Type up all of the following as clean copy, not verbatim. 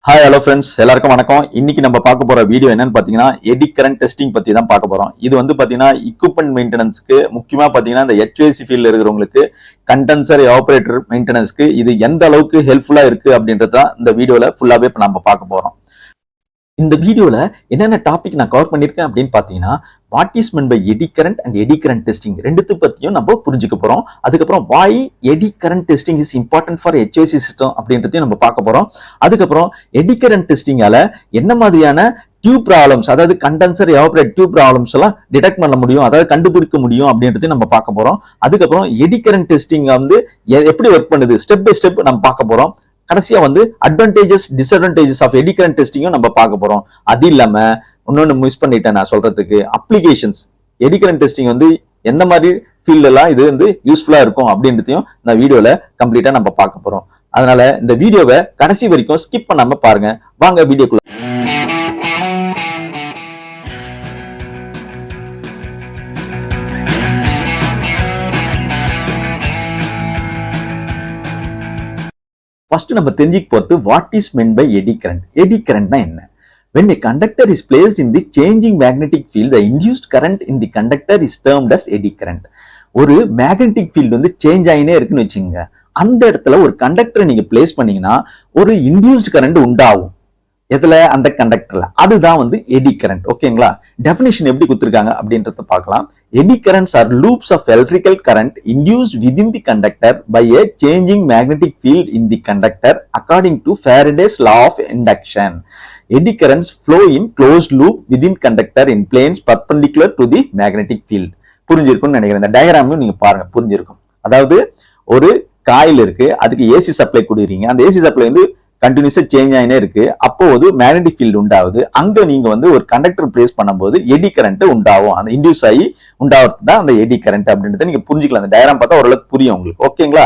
Hi hello friends, எல்லாருக்கும் வணக்கம். இன்னைக்கு நம்ம பார்க்க போற வீடியோ என்னன்னு பாத்தீங்கன்னா எடி கரண்ட் டெஸ்டிங் பத்தி தான் பார்க்க போறோம். இது வந்து பாத்தீங்கன்னா equipment மெயின்டெனன்ஸ்க்கு, முக்கியமா பாத்தீங்கன்னா இந்த HVAC ஃபீல்ட்ல இருக்கிறவங்களுக்கு கண்டென்சர் எவாபரேட்டர் மெயின்டெனன்ஸ்க்கு இது எந்த அளவுக்கு ஹெல்ப்ஃபுல்லா இருக்கு அப்படின்றத இந்த வீடியோல ஃபுல்லாவே இப்ப நம்ம பார்க்க போறோம். இந்த வீடியோல என்னென்ன டாபிக் நான் கவர் பண்ணிருக்கேன் அப்படின்னு பாத்தீங்கன்னா, what is meant by eddy current and eddy current testing ரெண்டுத்து பத்தியும் நம்ம புரிஞ்சுக்க போறோம். அதுக்கப்புறம் why eddy current testing is important for HVAC system அப்படின்றதையும் நம்ம பார்க்க போறோம். அதுக்கப்புறம் எடி கரண்ட் டெஸ்டிங்கால என்ன மாதிரியான டியூப் ப்ராப்ளம்ஸ், அதாவது கண்டென்சர் எவாபரேட் டியூப் ப்ராப்ளம்ஸ் எல்லாம் டிடெக்ட் பண்ண முடியும், அதாவது கண்டுபிடிக்க முடியும் அப்படின்றதையும் நம்ம பார்க்க போறோம். அதுக்கப்புறம் எடி கரண்ட் டெஸ்டிங் வந்து எப்படி ஒர்க் பண்ணுது ஸ்டெப் பை ஸ்டெப் நம்ம பார்க்க போறோம். கடைசியா வந்து advantages disadvantages of eddy current டெஸ்டிங்கும் நம்ம பார்க்க போறோம். அது இல்லாம இன்னொன்னு மிஸ் பண்ணிட்டேன் நான் சொல்றதுக்கு, அப்ளிகேஷன்ஸ் எடி கரண்ட் டெஸ்டிங் வந்து எந்த மாதிரி ஃபீல்ட் எல்லாம் இது வந்து யூஸ்ஃபுல்லா இருக்கும் அப்படின்றதையும் இந்த வீடியோல கம்ப்ளீட்டா நம்ம பார்க்க போறோம். அதனால இந்த வீடியோவை கடைசி வரைக்கும் ஸ்கிப் பண்ணாம பாருங்க. வாங்க வீடியோக்குள்ள. ஃபர்ஸ்ட் நம்ம தெரிஞ்சுக்க போறது what is meant by eddy current. Eddy கரண்ட்னா என்ன? When a conductor is placed in the changing magnetic field, the induced current in the conductor is termed as eddy current. ஒரு மேக்னெட்டிக் ஃபீல்டு வந்து change ஆகினே இருக்குன்னு வச்சுங்க, அந்த இடத்துல ஒரு கண்டக்டரை நீங்க பிளேஸ் பண்ணீங்கன்னா ஒரு இன்டியூஸ்ட் கரண்ட் உண்டாகும். எதுல? அந்த கண்டக்டர்ல. அதுதான் வந்து எடி கரண்ட். ஓகேங்களா? டெஃபினிஷன் எப்படி கொடுத்திருக்காங்க அப்படின்றத பார்க்கலாம். Eddy currents are loops of electrical current induced within the conductor by a changing magnetic field in the conductor according to Faraday's law of induction. Eddy currents flow in closed loop within conductor in planes perpendicular to the magnetic field. புரிஞ்சிருக்கும்னு நினைக்கிறேன். இந்த டயக்ராமையும் நீங்க பாருங்க, புரிஞ்சிருக்கும். அதாவது ஒரு coil இருக்கு, அதுக்கு ஏசி சப்ளை கொடுக்குறீங்க, அந்த ஏசி சப்ளை வந்து கண்டினியூஸா சேஞ்ச் ஆகினே இருக்கு. அப்போ ஒரு மேக்னெட்டிக் ஃபீல்டு உண்டாகுது. அங்க நீங்க வந்து ஒரு கண்டக்டர் பிளேஸ் பண்ணும்போது எடி கரண்ட் உண்டாகும். அந்த இன்டியூஸ் ஆகி உண்டாகிறது தான் அந்த எடி கரண்ட் அப்படின்றத நீங்க புரிஞ்சுக்கலாம். அந்த டயக்ராம் பார்த்தா ஓரளவுக்கு புரியும் உங்களுக்கு. ஓகேங்களா?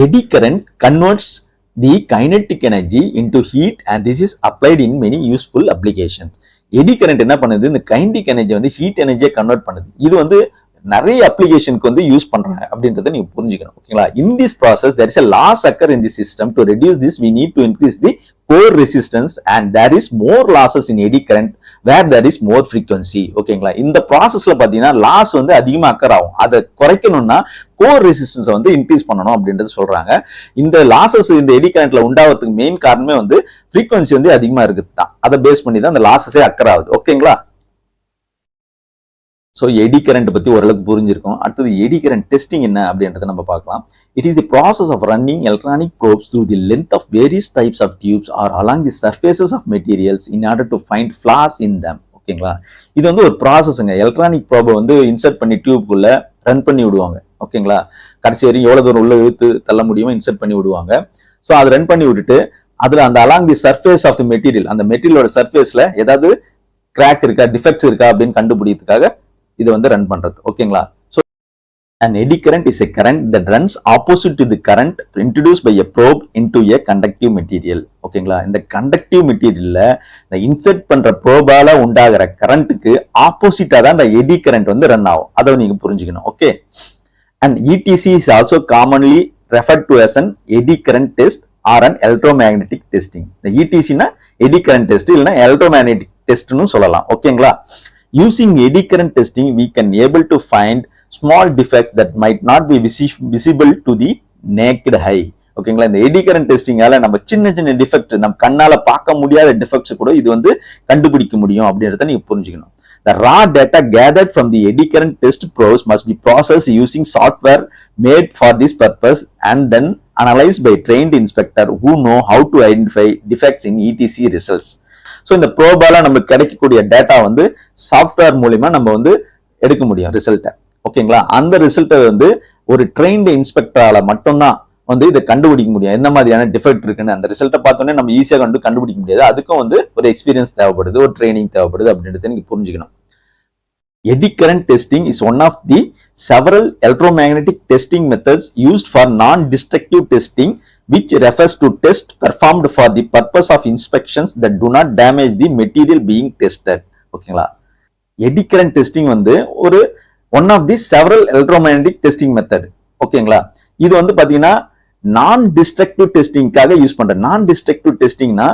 Eddy current converts the kinetic energy into heat and this is applied in many useful applications. Eddy current என்ன பண்ணுது? இந்த கைனடிக் எனர்ஜி வந்து ஹீட் எனர்ஜியை கன்வெர்ட் பண்ணுது. இது வந்து நிறைய அப்ளிகேஷனுக்கு வந்து யூஸ் பண்றாங்க அப்படின்றத நீங்க புரிஞ்சுக்கணும். ஓகேங்களா? In this process there is a loss occur in the system. To reduce this we need to increase the core resistance and there is more losses in eddy current where there is more frequency. ஓகேங்களா? இந்த ப்ராசஸ்ல பாத்தீங்கன்னா loss வந்து அதிகமா occur ஆகும். அதை குறைக்கணும்னா core resistance வந்து increase பண்ணணும் அப்படின்றது சொல்றாங்க. இந்த லாசஸ் இந்த எடி கரண்ட்ல உண்டாவதுக்கு மெயின் காரணமே வந்து ஃப்ரீக்வன்சி வந்து அதிகமா இருக்குது தான். அதை பேஸ் பண்ணி தான் அந்த லாசஸே அக்கர் ஆகுது. ஓகேங்களா? ஸோ எடி கரண்ட் பத்தி ஓரளவுக்கு புரிஞ்சிருக்கும். அடுத்தது எடி கரண்ட் டெஸ்டிங் என்ன அப்படின்றத நம்ம பார்க்கலாம். It is the process of running electronic probes through the length of various types of tubes or along the surfaces of materials in order to find flaws in them. ஓகேங்களா? இது வந்து ஒரு ப்ராசஸ்ங்க. Electronic ப்ரோபை வந்து இன்சர்ட் பண்ணி டியூப்குள்ள run பண்ணி விடுவாங்க. ஓகேங்களா? கடைசி வரைக்கும் எவ்வளவு தூரம் உள்ள இழுத்து தள்ள முடியுமோ இன்சர்ட் பண்ணி விடுவாங்க. ஸோ அதை ரன் பண்ணி விட்டுட்டு அதுல அந்த along the surface of the material, அந்த மெட்டீரியலோட சர்ஃபேஸ்ல ஏதாவது கிராக் இருக்கா, டிஃபெக்ட்ஸ் இருக்கா அப்படின்னு கண்டுபிடிக்கிறதுக்காக இது வந்து ரன் பண்றது. ஓகேங்களா? So an eddy current is a current that runs opposite to the current introduced by a probe into a conductive material. ஓகேங்களா? இந்த கண்டக்டிவ் மெட்டீரியல்ல இந்த இன்சர்ட் பண்ற ப்ரோபால உண்டாகிற கரண்ட்டுக்கு ஆப்போசிட்டா தான் இந்த எடி கரண்ட் வந்து ரன் ஆகும். அதை நீங்க புரிஞ்சுக்கணும். Okay? and ETC is also commonly referred to as an eddy current test or an electromagnetic testing. இந்த ETC னா eddy current test இல்லனா electromagnetic testனு சொல்லலாம். ஓகேங்களா? Using eddy current testing, we can able to find small defects that might not be visible to the naked eye. ஓகேங்களா? இந்த eddy current டெஸ்டிங்கால நம்ம சின்ன சின்ன டிஃபெக்ட், நம்ம கண்ணால பார்க்க முடியாத டிஃபெக்ட்ஸ் கூட இது வந்து கண்டுபிடிக்க முடியும் அப்படின்றத நீங்க புரிஞ்சுக்கணும். The raw data gathered from the eddy current test probes must be processed using software made for this purpose and then analyzed by trained inspector who know how to identify defects in ETC results. So இந்த ப்ரோபால நமக்கு கிடைக்கக்கூடிய data வந்து software மூலியமா நம்ம வந்து எடுக்க முடியும் ரிசல்ட்டை. ஓகேங்களா? அந்த ரிசல்ட்டை வந்து ஒரு ட்ரெயின்டு இன்ஸ்பெக்டரால மட்டும்தான் வந்து இதை கண்டுபிடிக்க முடியும். எந்த மாதிரியான டிஃபெக்ட் இருக்குன்னு அந்த ரிசல்ட்டை பார்த்தோன்னே நம்ம ஈஸியா கண்டுபிடிக்க முடியாது. அதுக்கும் வந்து ஒரு எக்ஸ்பீரியன்ஸ் தேவைப்படுது, ஒரு ட்ரைனிங் தேவைப்படுது அப்படின்றத நீங்க புரிஞ்சுக்கணும். Eddy current testing is one of the several electromagnetic testing methods used for non-destructive testing, which refers to tests performed for the purpose of inspections that do not damage the material being tested. ஓகேங்களா? Eddy current testing வந்து ஒரு one of the several electromagnetic testing method. ஓகேங்களா? இது வந்து பாத்தீங்கன்னா நான் destructive டெஸ்டிங்காக use பண்றேன். நான் டிஸ்ட்ரக்டிவ் டெஸ்டிங்னா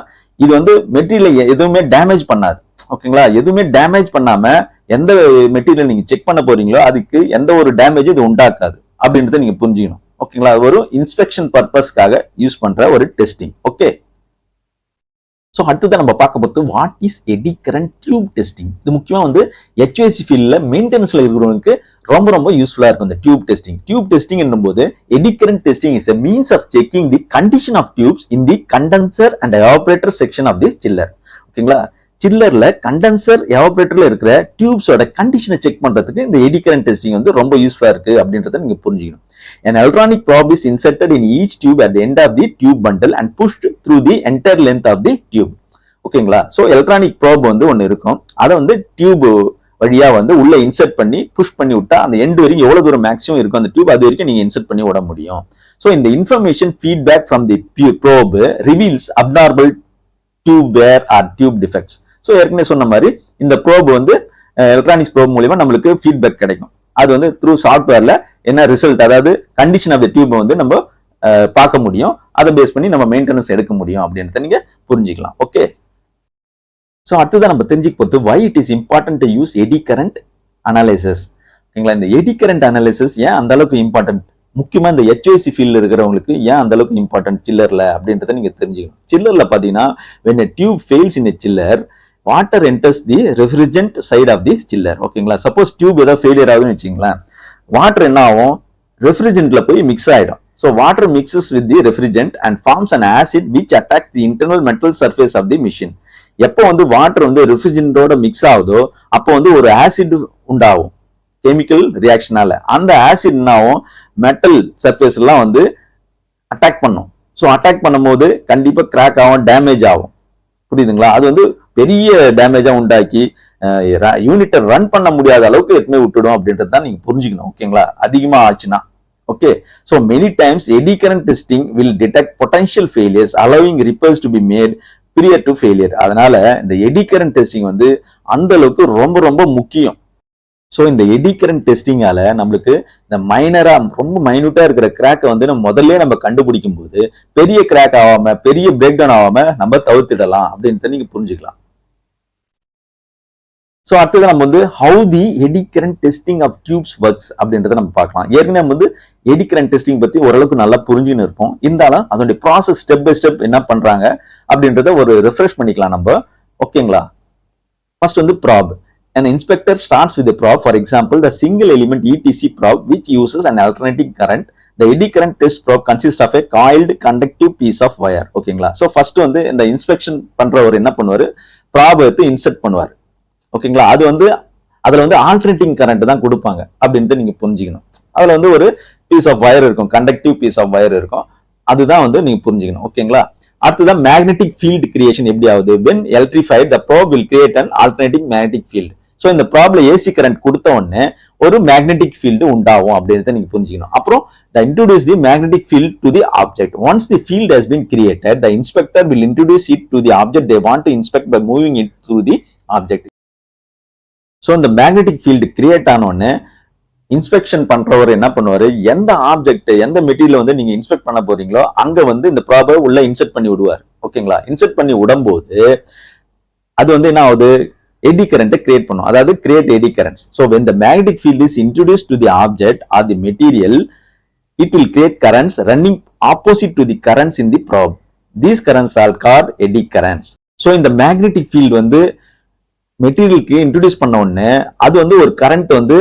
இது வந்து மெட்டீரியல் எதுவுமே டேமேஜ் பண்ணாது. ஓகேங்களா, எதுவுமே டேமேஜ் பண்ணாம எந்த மெட்டீரியல் நீங்க செக் பண்ண போறீங்களோ அதுக்கு எந்த ஒரு டேமேஜ் இது உண்டாக்காது அப்படின்றத நீங்க புரிஞ்சுக்கணும். ஓகேங்களா, ஒரு இன்ஸ்பெக்ஷன் பர்பஸ்க்காக யூஸ் பண்ற ஒரு டெஸ்டிங். ஓகே, ஸோ அடுத்ததான் நம்ம பார்க்க போது what is eddy current tube testing. இது முக்கியமா வந்து HVAC ஃபீல்ட்ல மெயின்டெனன்ஸ்ல இருக்கிறவங்களுக்கு ரொம்ப ரொம்ப யூஸ்ஃபுல்லா இருக்கும் இந்த டியூப் டெஸ்டிங். டியூப் டெஸ்டிங் என்னும்போது eddy current testing is a means of checking the condition of tubes in the condenser and evaporator section of the chiller. ஓகேங்களா, சில்லர்ல கண்டென்சர் எவாபரேட்டர்ல இருக்கிற டியூப்ஸோட கண்டிஷனை செக் பண்றதுக்கு இந்த எடி கரண்ட் டெஸ்டிங் வந்து ரொம்ப யூஸ்ஃபுல்லா இருக்கு அப்படின்றத நீங்க புரிஞ்சுக்கணும். An electronic probe is inserted in each tube at the end of the tube bundle and pushed through the entire length of the tube. ஓகேங்களா, சோ எலக்ட்ரானிக் ப்ரோப் வந்து ஒன்னு இருக்கும். அதை வந்து டியூப் வழியா வந்து உள்ள இன்சர்ட் பண்ணி புஷ் பண்ணி விட்டா அந்த எண்ட் வரைக்கும் எவ்வளவு தூரம் மேக்ஸிமம் இருக்கும் அந்த டியூப், அது வரைக்கும் நீங்க இன்சர்ட் பண்ணி விட முடியும். சோ இந்த information feedback from the probe reveals abnormal tube where are tube defects. So ஏற்கனவே சொன்ன மாதிரி இந்த ப்ரோப் வந்து எலக்ட்ரானிக்ஸ் ப்ரோப் மூலியமா நம்மளுக்கு ஃபீட்பேக் கிடைக்கும். அது வந்து த்ரூ சாஃப்ட்வேர்ல என்ன ரிசல்ட், அதாவது கண்டிஷன் ஆஃப் த டியூப் வந்து நம்ம பார்க்க முடியும். அதை பேஸ் பண்ணி நம்ம மெயின்டெனன்ஸ் எடுக்க முடியும் அப்படின்றத நீங்க புரிஞ்சுக்கலாம். ஓகே, ஸோ அடுத்ததான் நம்ம தெரிஞ்சுக்க போது why it is important to use eddy current analysis. ஓகேங்களா, இந்த எடி கரண்ட் அனாலிசிஸ் ஏன் அந்த அளவுக்கு இம்பார்ட்டன்ட், முக்கியமா இந்த HVAC ஃபீல்ட்ல இருக்கிறவங்களுக்கு ஏன் அந்த அளவுக்கு இம்பார்ட்டன்ட் சில்லர்ல அப்படின்றத நீங்க தெரிஞ்சுக்கணும். சில்லர்ல பாத்தீங்கன்னா when a tube fails in a chiller, water enters the refrigerant side of the chiller. ஓகேங்களா, சப்போஸ் டியூப் ஏதாவது ஃபெயிலியர் ஆகுதுன்னு வச்சுங்களேன், வாட்டர் என்ன ஆகும், ரெஃப்ரிஜரண்ட்ல போய் மிக்ஸ் ஆயிடும். So water mixes with the refrigerant and forms an acid which attacks the internal metal surface of the machine. எப்போ வந்து வாட்டர் வந்து ரெஃப்ரிஜரண்டோட மிக்ஸ் ஆகுதோ அப்போ வந்து ஒரு ஆசிட் உண்டாகும் கெமிக்கல் ரியாக்ஷனால. அந்த ஆசிட் என்னாகும், மெட்டல் சர்ஃபேஸ் எல்லாம் வந்து அட்டாக் பண்ணும். ஸோ அட்டாக் பண்ணும்போது கண்டிப்பா கிராக் ஆகும், டேமேஜ் ஆகும். புரியுதுங்களா, அது வந்து பெரிய டேமேஜா உண்டாக்கி யூனிட்டை ரன் பண்ண முடியாத அளவுக்கு எதுவுமே விட்டுடும் அப்படின்றது தான் நீங்க புரிஞ்சுக்கணும். ஓகேங்களா, அதிகமா ஆச்சுன்னா. Okay, so many times eddy current testing will detect potential failures allowing repairs to be made prior to failure. அதனால இந்த eddy current testing வந்து அந்த அளவுக்கு ரொம்ப ரொம்ப முக்கியம். ஸோ இந்த எடி கரண்ட் டெஸ்டிங்கால நம்மளுக்கு இந்த மைனரா ரொம்ப மைனூட்டா இருக்கிற கிராக்கை வந்து நம்ம முதல்ல நம்ம கண்டுபிடிக்கும் போது பெரிய கிராக் ஆகாம பெரிய பிரேக் டவுன் ஆகாம நம்ம தவிர்த்திடலாம் அப்படின்னு நீங்க புரிஞ்சுக்கலாம். ஸோ அடுத்தது நம்ம வந்து how the eddy current testing of tubes works அப்படின்றத நம்ம பார்க்கலாம். ஏற்கனவே நம்ம வந்து எடி கரண்ட் டெஸ்டிங் பத்தி ஓரளவுக்கு நல்லா புரிஞ்சுன்னு இருப்போம். இருந்தாலும் அதோடைய ப்ராசஸ் ஸ்டெப் பை ஸ்டெப் என்ன பண்றாங்க அப்படின்றத ஒரு ரிஃப்ரெஷ் பண்ணிக்கலாம் நம்ம. ஓகேங்களா, ஃபர்ஸ்ட் வந்து prop. An inspector starts with a probe, for example, the single element ETC probe, which uses an alternating current. The eddy current test probe consists of a coiled conductive piece of wire. ஓகேங்களா, so first வந்து இந்த inspection பண்றவர் என்ன பண்ணுவாரு, prop எடுத்து insert பண்ணுவார். ஓகேங்களா, அது வந்து அதுல வந்து ஆல்டர்னேட்டிங் கரண்ட் தான் கொடுப்பாங்க அப்படின்ட்டு நீங்க புரிஞ்சுக்கணும். அதுல வந்து ஒரு பீஸ் ஆஃப் வயர் இருக்கும், கண்டக்டிவ் பீஸ் ஆஃப் வயர் இருக்கும், அதுதான் வந்து நீங்க புரிஞ்சுக்கணும். ஓகேங்களா, அடுத்ததான் மேக்னெட்டிக் ஃபீல்ட் கிரியேஷன் எப்படி ஆகுது, when electrified the probe will create an alternating magnetic field. So இந்த ப்ராப்ளம் ஏசி கரண்ட் கொடுத்த உடனே ஒரு மேக்னெட்டிக் ஃபீல்டு உண்டாகும் அப்படின்றத நீங்க புரிஞ்சுக்கணும். அப்புறம் the introduce the magnetic field to the object. Once the field has been created, the inspector will introduce it to the object they want to inspect by moving it through the object. So இந்த magnetic field create ஆன உடனே inspection பண்றவர் என்ன பண்ணுவாரு, எந்த object எந்த material வந்து நீங்க இன்ஸ்பெக்ட் பண்ண போறீங்களோ அங்க வந்து இந்த ப்ராபை உள்ள இன்செர்ட் பண்ணி விடுவார். ஓகேங்களா, இன்செர்ட் பண்ணி விடும்போது அது வந்து என்ன ஆகுது, eddy current create பண்ணும், அதாவது create eddy currents. So when the magnetic field is introduced to the object or the material, it will create currents running opposite to the currents in the probe. These currents are called eddy currents. So இந்த magnetic field வந்து மெட்டீரியலுக்கு introduce பண்ண உடனே அது வந்து ஒரு current வந்து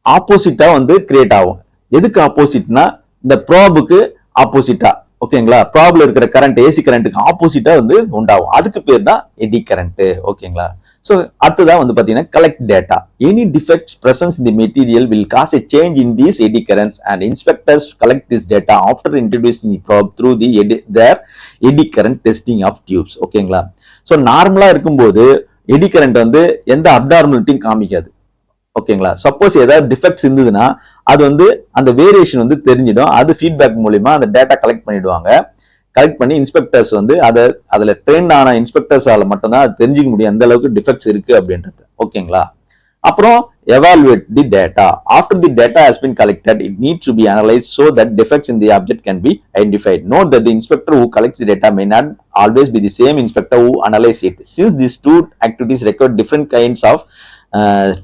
ஆப்போசிட்டா வந்து கிரியேட் ஆகும். எதுக்கு ஆப்போசிட்னா இந்த ப்ராபுக்கு ஆப்போசிட்டா. ஓகேங்களா, ப்ராப்ல இருக்கிற கரண்ட் ஏசி கரண்ட்டுக்கு ஆப்போசிட்டா வந்து உண்டாகும். அதுக்கு பேர் தான் எடி கரண்ட். ஓகேங்களா, சோ அடுத்ததான் வந்து பாத்தீங்கன்னா collect data. Any defects presence in the material will cause a change in these eddy currents and inspectors collect this data after introducing the probe through the their eddy current testing of tubes. ஓகேங்களா, so நார்மலா இருக்கும்போது eddy current வந்து எந்த அப்நார்மலிட்டியும் காமிக்காது. ஓகேங்களா, suppose ஏதாவது defects இருந்ததுன்னா அது வந்து அந்த வேரியேஷன் வந்து தெரிஞ்சிடும். அது ஃபீட்பேக் மூலியமா அந்த டேட்டா கலெக்ட் பண்ணிடுவாங்க. கலெக்ட் பண்ணி இன்ஸ்பெக்டர்ஸ் வந்து அதுல ட்ரெயின் ஆன இன்ஸ்பெக்டர்ஸால மட்டும்தான் அது தெரிஞ்சுக்க முடியும் எந்த அளவுக்கு டிஃபெக்ட்ஸ் இருக்கு அப்படின்றது. ஓகேங்களா, அப்புறம் evaluate the data. After the data has been collected, it needs to be analyzed so that defects in the object can be identified. Note that the inspector who collects the data may not always be the same inspector who analyzes it, since these two activities require different kinds of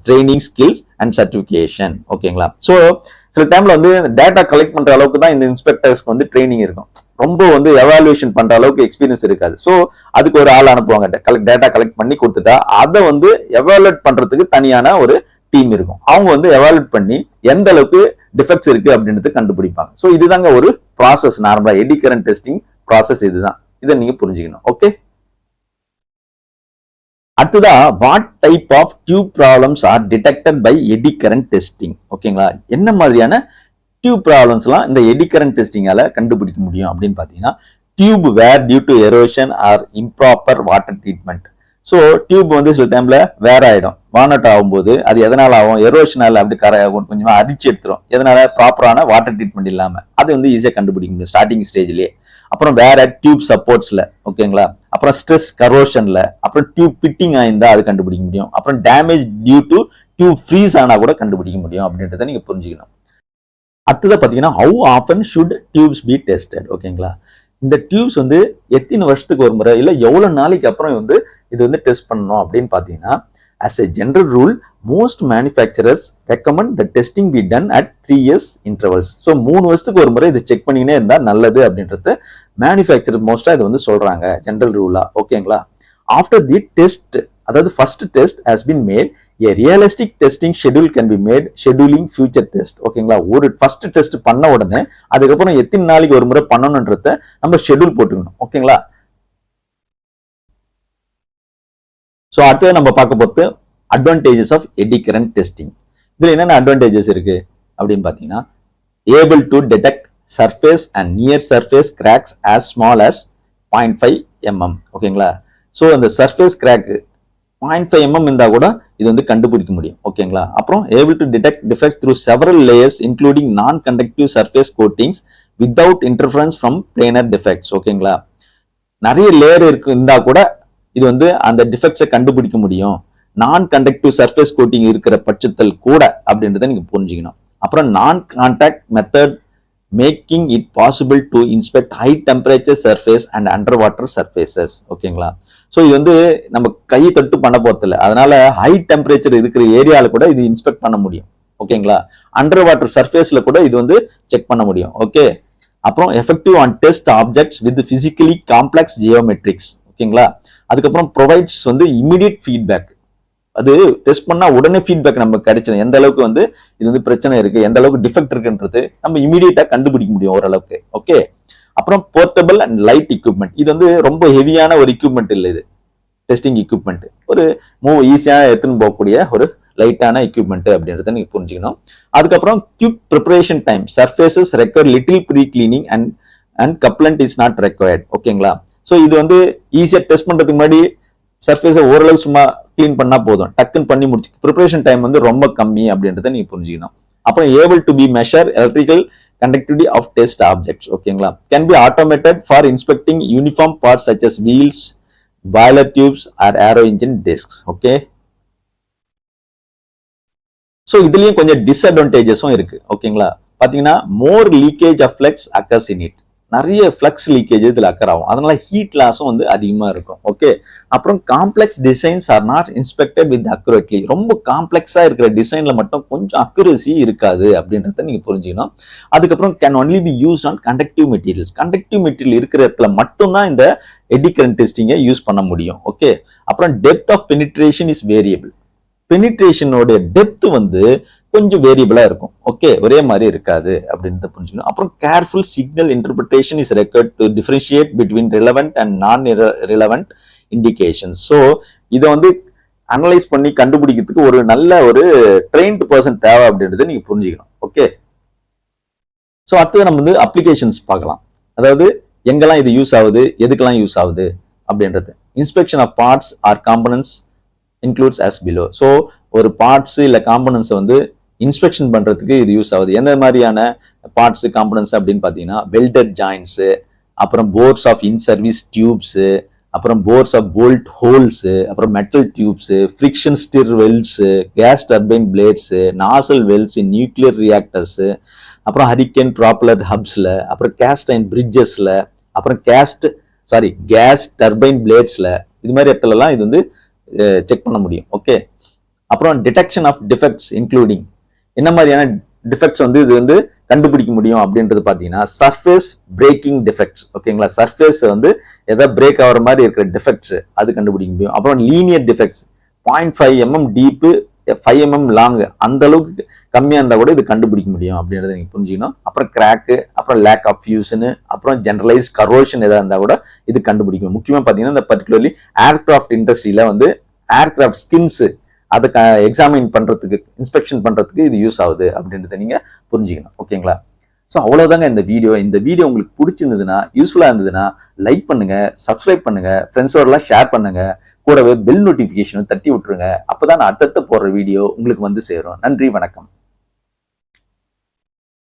training skills and certification. ஓகேங்களா? So சில டைம்ல வந்து data collect பண்ற அளவுக்கு தான் இந்த இன்ஸ்பெக்டர்ஸ்க்கு வந்து training இருக்கும். ரொம்ப வந்து எவாலுவேஷன் பண்ற அளவுக்கு எக்ஸ்பீரியன்ஸ் இருக்காது. ஸோ அதுக்கு ஒரு ஆள் அனுப்புவாங்க, டேட்டா கலெக்ட் பண்ணி கொடுத்துட்டா அதை வந்து எவாலுவேட் பண்றதுக்கு தனியான ஒரு டீம் இருக்கும். அவங்க வந்து எவாலுவேட் பண்ணி எந்த அளவுக்கு டிஃபெக்ட்ஸ் இருக்கு அப்படின்றது கண்டுபிடிப்பாங்க. ஸோ இதுதாங்க ஒரு ப்ராசஸ். நார்மலா எடி கரண்ட் டெஸ்டிங் ப்ராசஸ் இதுதான். இதை நீங்க புரிஞ்சுக்கணும். ஓகே, அடுத்ததா what type of tube problems are detected by eddy current testing. ஓகேங்களா, என்ன மாதிரியான டியூப் ப்ராப்ளம்ஸ்லாம் இந்த எடி கரண்ட் டெஸ்டிங்கால கண்டுபிடிக்க முடியும் அப்படின்னு பாத்தீங்கன்னா, tube wear due to erosion or improper water treatment. So tube வந்து சில டைம்ல வேர் ஆயிடும். வானட் ஆகும்போது அது எதனால ஆகும், எரோஷனால அப்படி கரையாகும், கொஞ்சமா அரிச்சு எடுத்துரும். எதனால, ப்ராப்பரான வாட்டர் ட்ரீட்மெண்ட் இல்லாம. அது வந்து ஈஸியா கண்டுபிடிக்க முடியும் ஸ்டார்டிங் ஸ்டேஜ்லயே. அப்புறம் வேற டியூப் சப்போர்ட்ஸ்ல, ஓகேங்களா, அப்புறம் ஸ்ட்ரெஸ் கரோஷன்ல, அப்புறம் டியூப் பிட்டிங் ஆயிருந்தா அது கண்டுபிடிக்க முடியும். அப்புறம் damage due to tube freeze ஆனா கூட கண்டுபிடிக்க முடியும் அப்படின்றத நீங்க புரிஞ்சுக்கணும். அடுத்தது பாத்தீங்கன்னா, how often should tubes be tested. ஓகேங்களா, இந்த டியூப்ஸ் வந்து எத்தனை வருஷத்துக்கு ஒரு முறை இல்ல எவ்வளவு நாளைக்கு அப்புறம் வந்து இது வந்து டெஸ்ட் பண்ணணும் அப்படின்னு பாத்தீங்கன்னா, as a general rule most manufacturers recommend the testing be done at 3 years intervals. So 3 வருஷத்துக்கு ஒரு முறை இதை செக் பண்ணிக்கினே இருந்தா நல்லது அப்படின்றது மேனுஃபேக்சரர் மோஸ்டா இது வந்து சொல்றாங்க ஜெனரல் ரூலா. ஓகேங்களா, ஆஃப்டர் தி டெஸ்ட், அதாவது first test has been made, a realistic testing schedule can be made, scheduling future test. ஓகேங்களா, ஒரு ஃபர்ஸ்ட் டெஸ்ட் பண்ண உடனே அதுக்கப்புறம் எத்தனை நாளைக்கு ஒரு முறை பண்ணணும்ன்றத நம்ம ஷெட்யூல் போட்டுக்கணும். ஓகேங்களா, ஸோ அடுத்தது நம்ம பார்க்க போகிறது advantages of eddy current testing. இதில் என்னென்ன அட்வான்டேஜஸ் இருக்கு அப்படின்னு பார்த்தீங்கன்னா, able to detect surface and near surface cracks as small as 0.5 mm. ஓகேங்களா, ஸோ அந்த சர்ஃபேஸ் கிராக் 0.5 mm இருந்தா கூட இது வந்து கண்டுபிடிக்க முடியும். ஓகேங்களா, அப்புறம் able to detect defect through several layers including non conductive surface coatings without interference from planar defects. ஓகேங்களா, நிறைய லேயர் இருக்கு இருந்தா கூட இது வந்து அந்த டிஃபெக்ட்ஸை கண்டுபிடிக்க முடியும். நான் கண்டக்டிவ் சர்ஃபேஸ் கோட்டிங் இருக்கிற பட்சத்தில் கூட அப்படின்றத நீங்க புரிஞ்சுக்கணும். அப்புறம் நான் contact method making it possible to inspect high temperature surface and under water surfaces. ஓகேங்களா, ஸோ இது வந்து நம்ம கை தொட்டு பண்ண போறதில்ல, அதனால ஹை டெம்பரேச்சர் இருக்கிற ஏரியால கூட இது இன்ஸ்பெக்ட் பண்ண முடியும். ஓகேங்களா, அண்டர் வாட்டர் சர்ஃபேஸ்ல கூட இது வந்து செக் பண்ண முடியும். ஓகே, அப்புறம் effective on test objects with physically complex geometrics. ஓகேங்களா, அதுக்கப்புறம் ப்ரொவைட்ஸ் வந்து இமிடியட் ஃபீட்பேக். அது டெஸ்ட் பண்ணா உடனே ஃபீட்பேக் நமக்கு கிடைச்சிடும். எந்த அளவுக்கு வந்து இது வந்து பிரச்சனை இருக்கு, எந்த அளவுக்கு டிஃபெக்ட் இருக்குன்றது நம்ம இமீடியட்டா கண்டுபிடிக்க முடியும் ஓரளவுக்கு. ஓகே, அப்புறம் போர்ட்டபிள் அண்ட் லைட் எக்யூப்மெண்ட். இது வந்து ரொம்ப ஹெவியான ஒரு எக்யூப்மெண்ட் இல்லை, இது டெஸ்டிங் எக்யூப்மெண்ட் ஒரு ஈஸியா எடுத்துன்னு போகக்கூடிய ஒரு லைட்டான எக்யூப்மெண்ட் அப்படின்றத நீங்க புரிஞ்சுக்கணும். அதுக்கப்புறம் quick preparation time, surfaces require little pre cleaning and couplant is not required. ஓகேங்களா, ஸோ இது வந்து ஈஸியா டெஸ்ட் பண்றதுக்கு முன்னாடி சர்ஃபேஸை ஓரளவு சும்மா கிளீன் பண்ணா போதும், டக்குன்னு பண்ணி முடிச்சு. ப்ரிப்பரேஷன் டைம் வந்து ரொம்ப கம்மி அப்படின்றத நீங்க புரிஞ்சுக்கணும். அப்புறம் able to be measure electrical conductivity of test objects. ஓகேங்களா, can be automated for inspecting uniform parts such as wheels, boiler tubes or aero engine discs. Okay, so இதுலயும் கொஞ்சம் டிஸ்அட்வான்டேஜஸும் இருக்கு. ஓகேங்களா, பாத்தீங்கன்னா more leakage of flux occurs in it. நிறைய flux leakage இதில் occur ஆகும், அதனால ஹீட் லாஸும் வந்து அதிகமா இருக்கும். ஓகே, அப்புறம் complex designs are not inspected with accurately. ரொம்ப காம்ப்ளெக்ஸா இருக்கிற டிசைன்ல மட்டும் கொஞ்சம் அக்யூரசி இருக்காது அப்படின்றத நீங்க புரிஞ்சுக்கணும். அதுக்கப்புறம் can only be used on conductive materials. Conductive material இருக்கிற இடத்துல மட்டும்தான் இந்த எடி கரண்ட் டெஸ்டிங்கை யூஸ் பண்ண முடியும். ஓகே, அப்புறம் depth of penetration is variable. பெனிட்ரேஷனோட டெப்த் வந்து கொஞ்சம் வேரியபிளா இருக்கும். ஓகே, ஒரே மாதிரி இருக்காது அப்படின்றத புரிஞ்சுக்கணும். அப்புறம் careful signal interpretation is required to differentiate between relevant and நான் ரிலவெண்ட் இண்டிகேஷன்ஸ். ஸோ இதை வந்து அனலைஸ் பண்ணி கண்டுபிடிக்கிறதுக்கு ஒரு நல்ல ஒரு ட்ரெயின்டு பர்சன் தேவை அப்படின்றத நீங்க புரிஞ்சுக்கணும். ஓகே, ஸோ அடுத்தது நம்ம வந்து அப்ளிகேஷன்ஸ் பார்க்கலாம். அதாவது எங்கெல்லாம் இது யூஸ் ஆகுது, எதுக்கெல்லாம் யூஸ் ஆகுது அப்படின்றது. Inspection of parts or components includes as below. So ஒரு பார்ட்ஸ் இல்ல காம்பனன்ட்ஸ் வந்து இன்ஸ்பெக்ஷன் பண்றதுக்கு இது யூஸ் ஆகுது. எந்த மாதிரியான பார்ட்ஸ் காம்பனன்ட்ஸ் அப்படின்னு பாத்தீங்கன்னா, வெல்டட் ஜாயின்ட்ஸ், அப்புறம் ports of in service tubes, அப்புறம் போர்ஸ் ஆஃப் போல்ட் ஹோல்ஸ், அப்புறம் metal tubes, friction stir welds, gas turbine blades, nozzle welds in nuclear reactors, அப்புறம் ஹரிக்கேன் ப்ராப்பலர் ஹப்ஸ்ல, அப்புறம் கேஸ்ட் அண்ட் பிரிட்ஜஸ்ல, அப்புறம் கேஸ் டர்பைன் பிளேட்ஸ்ல, இது மாதிரி இடத்துலலாம் இது வந்து செக் பண்ண முடியும். ஓகே, அப்புறம் டிடெக்ஷன் ஆஃப் டிஃபெக்ட்ஸ் இன்க்ளூடிங் என்ன மாதிரியான டிஃபெக்ட்ஸ் வந்து இது வந்து கண்டுபிடிக்க முடியும் அப்படின்றது பாத்தீங்கன்னா சர்ஃபேஸ் பிரேக்கிங் டிஃபெக்ட்ஸ். ஓகேங்களா, சர்ஃபேஸ் வந்து ஏதாவது பிரேக் ஆகிற மாதிரி இருக்கிற டிஃபெக்ட்ஸ் அது கண்டுபிடிக்க முடியும். அப்புறம் லீனியர் டிஃபெக்ட்ஸ் 0.5 mm டீப்பு 5 mm லாங் அந்த அளவுக்கு கம்மியா இருந்தா கூட இது கண்டுபிடிக்க முடியும் அப்படின்றத நீங்க புரிஞ்சுக்கணும். அப்புறம் கிராக்கு, அப்புறம் லேக் ஆஃப் ஃபியூஷன், அப்புறம் ஜெனரலைஸ் கரோஷன் ஏதாவது இருந்தா கூட இது கண்டுபிடிக்கும். முக்கியமா பாத்தீங்கன்னா இந்த பர்டிகுலர்லி ஏர்கிராஃப்ட் இண்டஸ்ட்ரியில வந்து ஏர்கிராஃப்ட் ஸ்கின்ஸ் அதை எக்ஸாமின் பண்றதுக்கு, இன்ஸ்பெக்ஷன் பண்றதுக்கு இது யூஸ் ஆகுது அப்படின்றத நீங்க புரிஞ்சுக்கணும். ஓகேங்களா, ஸோ அவ்வளவுதாங்க இந்த வீடியோ. இந்த வீடியோ உங்களுக்கு பிடிச்சிருந்ததுன்னா, யூஸ்ஃபுல்லா இருந்ததுன்னா லைக் பண்ணுங்க, சப்ஸ்கிரைப் பண்ணுங்க, ஃப்ரெண்ட்ஸோடலாம் ஷேர் பண்ணுங்க, கூடவே பெல் நோட்டிபிகேஷன் தட்டி விட்டுருங்க. அப்பதான் நான் அடுத்தடுத்து போடுற வீடியோ உங்களுக்கு வந்து சேரும். நன்றி, வணக்கம்.